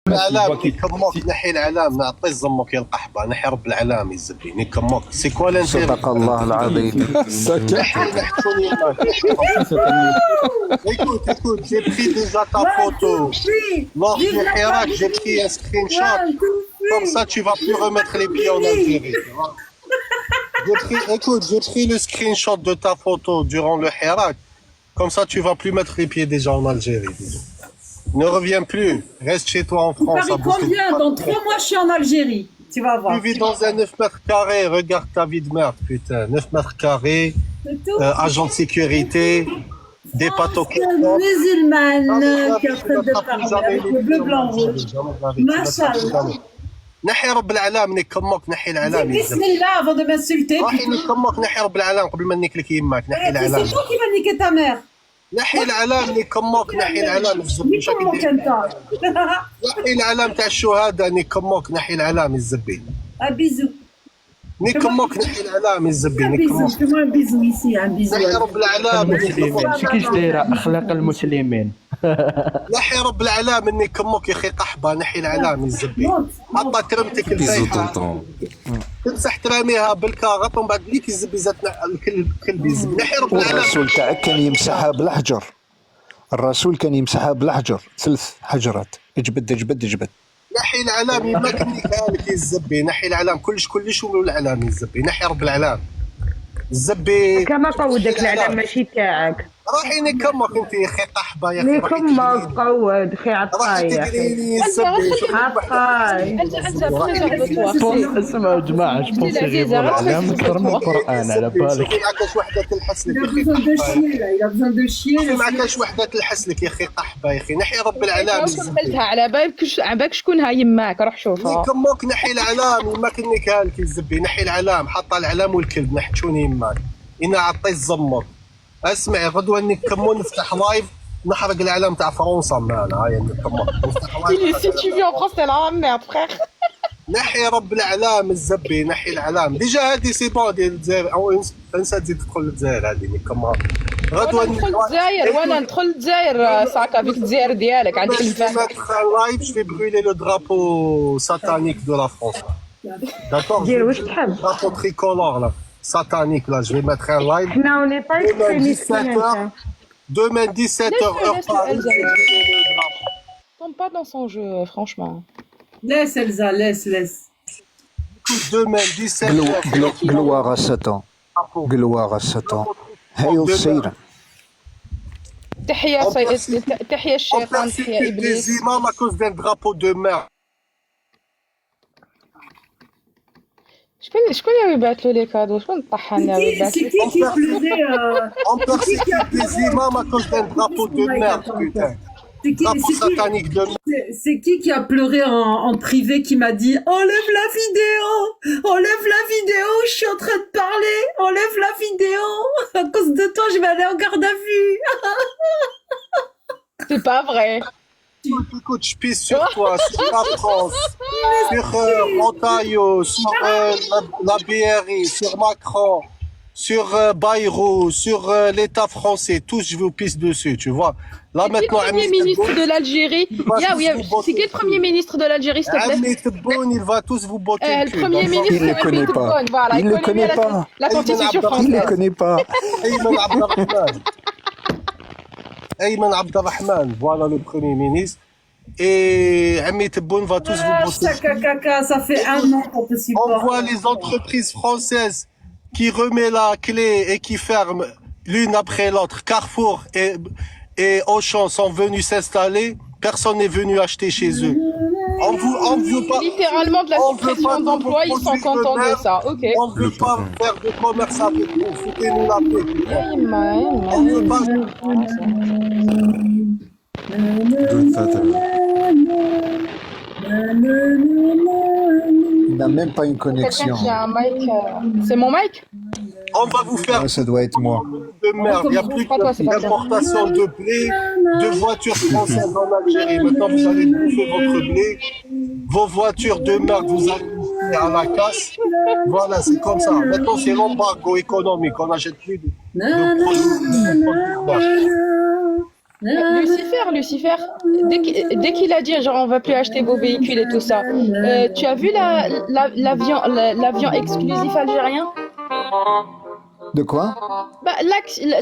العلام نكموك نحي العلام نعطي الزمك يا القحبه نحي رب العلام يزبي نكموك سي كوا لانتيري صدق الله العظيم. Écoute, écoute, j'ai pris déjà ta photo. Lors du Hirak, j'ai pris un screenshot. Comme ça, tu vas plus remettre les pieds en Algérie. Écoute, j'ai pris le screenshot de ta photo durant le Hirak. Comme ça, tu vas plus mettre les pieds déjà en Algérie. Ne reviens plus. Reste chez toi en France. Paris, combien? Dans 3 mois, je suis en Algérie. Tu vas voir. Tu vis dans un 9 mètres carrés. Regarde ta vie de merde, putain. 9 mètres carrés. Agent de sécurité. Des patoquettes. Musulmane qui est en train de parler avec le bleu blanc rouge. Machallah. نحي رب العلام نكمك نحي العلام بسم الله avant de m'insulter. راحي نكمك نحي رب العلام قبل ما نكلك يماك نحي العلام. C'est toi qui m'as niqué ta mère. نحي العلام نكمك نحي العلام الزبي. نحي العلام تاع الشهداء نكمك نحي العلام الزبي. Un bisou. نكمك نحي العلام الزبي Un bisou. Fais-moi un bisou ici, un bisou. نحي رب العلام كيش دايره اخلاق المسلمين. نحي رب العلام اني كمك يا اخي قحبه نحي العلام الزبي. حطها كرمتك الفايحه تمسح تراميها بالكاغط ومن بعد ليك الزبي زاد الكلب يزبي. نحي رب العلام. الرسول تاعك كان يمسحها بالحجر. الرسول كان يمسحها بالحجر 3 حجرات. اجبد اجبد اجبد. نحي العلام ما كنيكالك الزبي. نحي العلام كلش ولو العلام الزبي. نحي رب العلام الزبي. كما قودك العلام ماشي تاعك. راحي نكمك انت يا اخي قحبه يا اخي. نكمك قود خي عطاي يا اخي. عطاي. اسمعوا يا جماعه اش بونسي غير العلام اكثر من القران على بالك. معكاش وحده تلحس لك يا اخي. معكاش وحده تلحس لك يا اخي قحبه يا اخي. نحي رب العلام قلتها على بالك شكونها يماك روح شوفها. نكمك نحي العلام يماك نكالك الزبي. نحي العلام حاط العلام والكلب نحتشوني يماك. انا عطي الزمر. اسمعي غدوه نكمل نفتح لايف نحرق الاعلام تاع فرنسا معنا. هاي نكمل نفتح لايف. Si tu vis en France, t'es la merde, frère. نحي رب العلام الزبي. نحي العلام ديجا هادي سي بون ديال الجزائر او انسى تزيد تدخل للجزائر. هادي نكمل غدوه ندخل الجزائر وانا ندخل الجزائر ساكا فيك الجزائر ديالك عندك الفهم. لايف جو في برûler le drapeau satanique de la France. D'accord. دير واش تحب. drapeau tricolore là satanique là je vais mettre un live. حنا وني با اكستريميست. Demain 17h heure Paris. Tombe pas dans son jeu, franchement. Laisse Elsa, laisse. Demain 17h. gloire à Satan. gloire à Satan. Hail Satan. تحية تحية الشيطان تحية إبليس. Des imams à cause d'un drapeau de mer. شكون اللي يبعث له لي كادو؟ شكون الطحان اللي يبعث له؟ On persécute des imams à cause d'un drapeau de merde, putain. Drapeau satanique de merde. C'est qui a pleuré en privé qui m'a dit enlève la vidéo, je suis en train de parler, enlève la vidéo, à cause de toi je vais aller en garde à vue. C'est pas vrai. Écoute, je pisse sur toi, sur la France, sur Montaillot, sur la BRI, sur Macron, sur Bayrou, sur l'État français, tous je vous pisse dessus, tu vois. Là maintenant, le premier ministre de l'Algérie, c'est qui le premier ministre de l'Algérie, s'il te plaît? Ami Tebboune, il va tous vous botter le cul. Le premier ministre, il ne les connaît pas. Voilà, il ne connaît pas. La constitution française. Il ne connaît pas. Ayman Abdelrahman, voilà le premier ministre. Et Ami Tebboune va tous vous botter. Ça fait 1 an qu'on te supporte. On voit les entreprises françaises qui remettent la clé et qui ferment l'une après l'autre. Carrefour et Auchan sont venus s'installer. Personne n'est venu acheter chez eux. On veut pas. Littéralement de la suppression d'emplois, ils sont contents de ça. Ok. On ne veut pas faire de commerce avec vous. Foutez-nous la paix. On ne veut pas. Il n'a même pas une connexion. J'ai un mic. C'est mon mic? On va vous faire Ça doit être moi. de merde. Il n'y a plus d'importation de blé, de voitures françaises en Algérie. Maintenant, vous allez bouffer votre blé. Vos voitures de merde, vous allez bouffer à la casse. Voilà, c'est comme ça. Maintenant, c'est l'embargo économique. On n'achète plus de produits. Lucifer, dès qu'il a dit genre on va plus acheter vos véhicules et tout ça, tu as vu l'avion exclusif algérien? De quoi? Bah,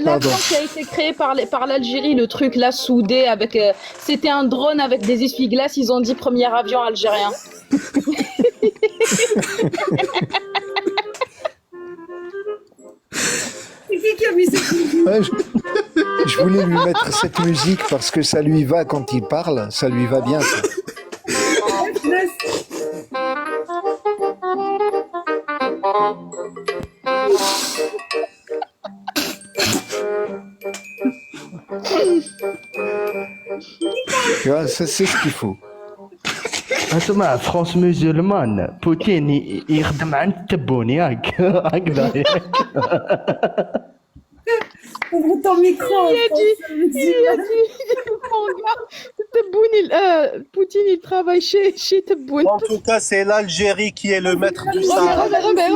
l'avion qui a été créé par l'Algérie, le truc là soudé avec, c'était un drone avec des essuie-glaces. Ils ont dit premier avion algérien. C'est qui a mis cette musique? Ouais, je voulais lui mettre cette musique parce que ça lui va quand il parle, ça lui va bien ça. Tu vois, ça c'est ce qu'il faut. اسمع فرانس مسلمان بوتين يخدم عند التبوني هكذا Ouvre ton micro. Il a dit, mon gars, Poutine, il travaille chez Tebboune. En tout cas, c'est l'Algérie qui est le maître du Sahel. Robert.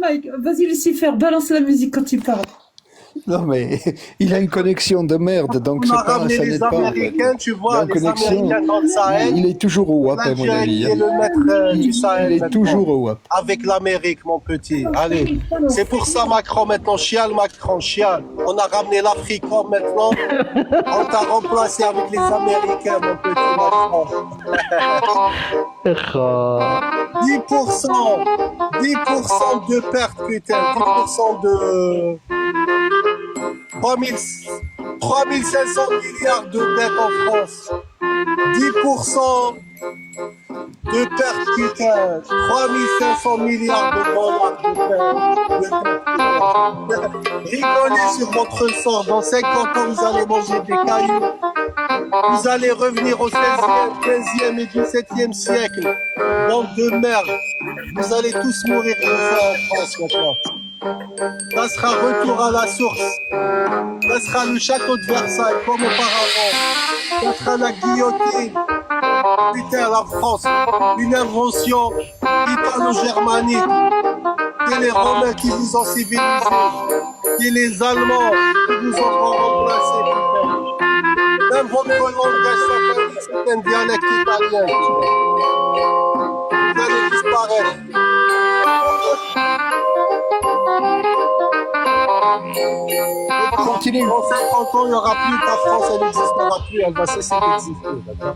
Mike, vas-y Lucifer, balance la musique quand il parle. Non mais il a une connexion de merde, donc On a c'est pas, ramené ça les n'aide pas. Américains, tu vois, Il a une les connexion. Américains dans le Sahel. Il est toujours au WAP à mon L'Algérie avis. qui est le maître du Sahel. Il est maintenant. toujours au WAP. Avec l'Amérique, mon petit. Allez, c'est pour ça Macron maintenant chiale, Macron chiale. On a ramené l'Afrique maintenant. On t'a remplacé avec les Américains, mon petit Macron. 10% de perte, putain. 10% de 3500 milliards de dettes en France. 10% de perte, putain. 3500 milliards de dollars de perte. Rigolez sur votre sort. Dans 50 ans, vous allez manger des cailloux. Vous allez revenir au 16e, 15e et 17e siècle. Bande de merde. Vous allez tous mourir de faim en France maintenant. Ça sera retour à la source. Ça sera le château de Versailles comme auparavant. Ça sera la guillotine. Putain, la France, une invention italo-germanique. C'est les Romains qui vous ont civilisé. C'est les Allemands qui vous ont remplacé. Putain. Même votre langage, c'est un dialecte italien. Vous allez disparaître. Continue. Dans 50 ans, il n'y aura plus ta France, elle n'existera plus, elle va cesser d'exister. D'accord.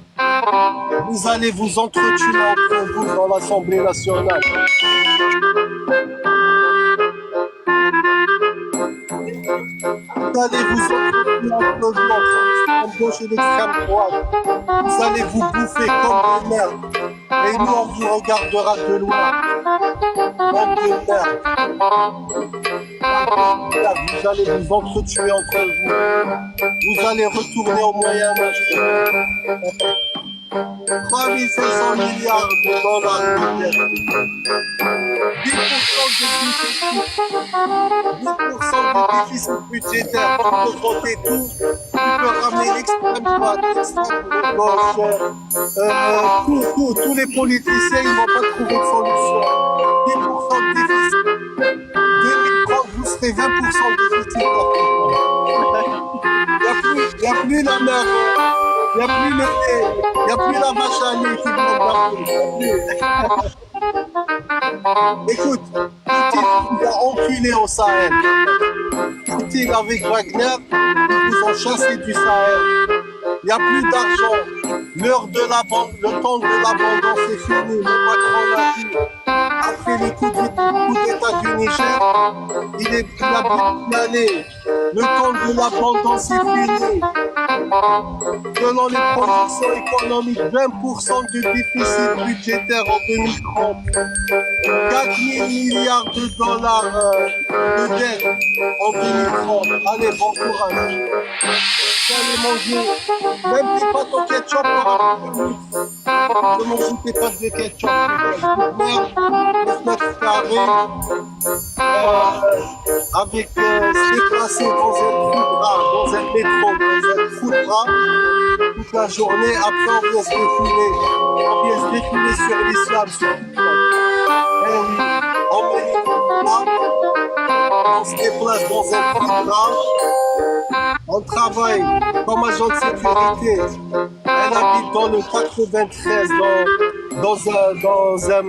Vous allez vous entretuer entre vous dans l'Assemblée nationale. Vous allez vous entretuer entre vous, entre l'extrême gauche et l'extrême droite. Vous allez vous bouffer comme des merdes. Et nous, on vous regardera de loin. Comme des merdes. Vous allez vous entretuer entre vous. Vous allez retourner au Moyen-Âge. 3500 milliards de dollars de dette. 10% de déficit budgétaire. Tu peux voter tout. Tu peux ramener l'extrême droite, l'extrême gauche. Tous les politiciens, ils ne vont pas trouver de solution. 10% de déficit. 2030, vous serez 20% de déficit. Il n'y a plus la mer. Il n'y a plus le lait, il n'y a plus la vache à lait qui vient partout. Écoute, Poutine vous a enculé au Sahel. Poutine avec Wagner, ils vous ont chassé du Sahel. Il n'y a plus d'argent. L'heure de le temps de l'abondance est fini. Le Macron l'a dit. Après le coup d'État du Niger, il a bien allé. Le temps de l'abondance est fini. Selon les projections économiques, 20% de déficit budgétaire en 2030. 4 000 milliards de dollars de dette en 2030. Allez, bon courage. Vous allez manger même tes pâtes au ketchup par ne mangez tes pâtes de ketchup. Merde, 9 carrés, avec se déplacer dans un foudra, dans un métro, dans un foudra, toute la journée. Après, on vient se défouler. On vient se défouler sur l'islam, sur TikTok. Eh oui, on met les foudras, on se déplace dans un foudra. On travaille comme agent de sécurité. Elle habite dans le 93, dans un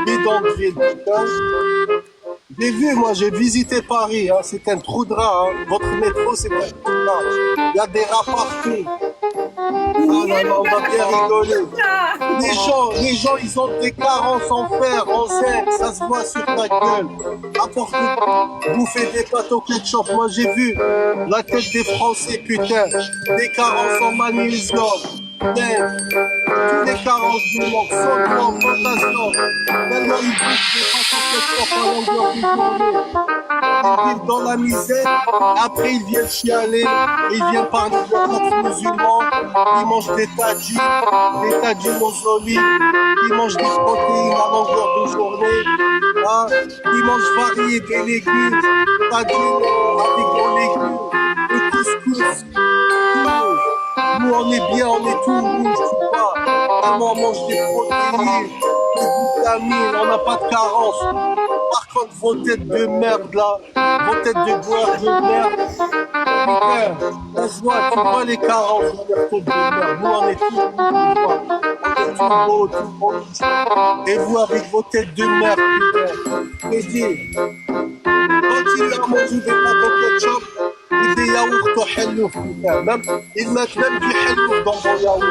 bidonville. Putain. J'ai vu, moi, j'ai visité Paris. Hein, c'est un trou de rat. Hein. Votre métro, c'est un trou de rat. Il y a des rats partout. Ah là là, on va bien rigoler. Les gens, ils ont des carences en fer, en zinc, ça se voit sur ta gueule. À force de bouffer des pâtes au ketchup, moi j'ai vu la tête des Français, putain. Des carences en magnésium, putain. Tous les carences du monde, sodium, potassium. Tellement ils bouffent des pâtes au ketchup à longueur de journée. Ils vivent dans la misère, après ils viennent chialer, ils viennent parler de leurs musulmans, ils mangent des tadjis mausolées, ils mangent des protéines à longueur de journée, hein, ils mangent variés des légumes, tadjis avec des légumes, le couscous, tout. Nous on est bien, on est tout rouge, tout pas. Vraiment on mange des protéines, des vitamines, on n'a pas de carence. Par contre, vos têtes de merde là, vos têtes de boire de merde, putain, on se voit, tu vois les carences dans les têtes de merde. Nous on est tous beaux, tout beau. Et vous avec vos têtes de merde, putain. Et dis, continuez à manger des pâtes au ketchup et des yaourts au hallouf, putain. Même, ils mettent même du hallouf dans vos yaourts.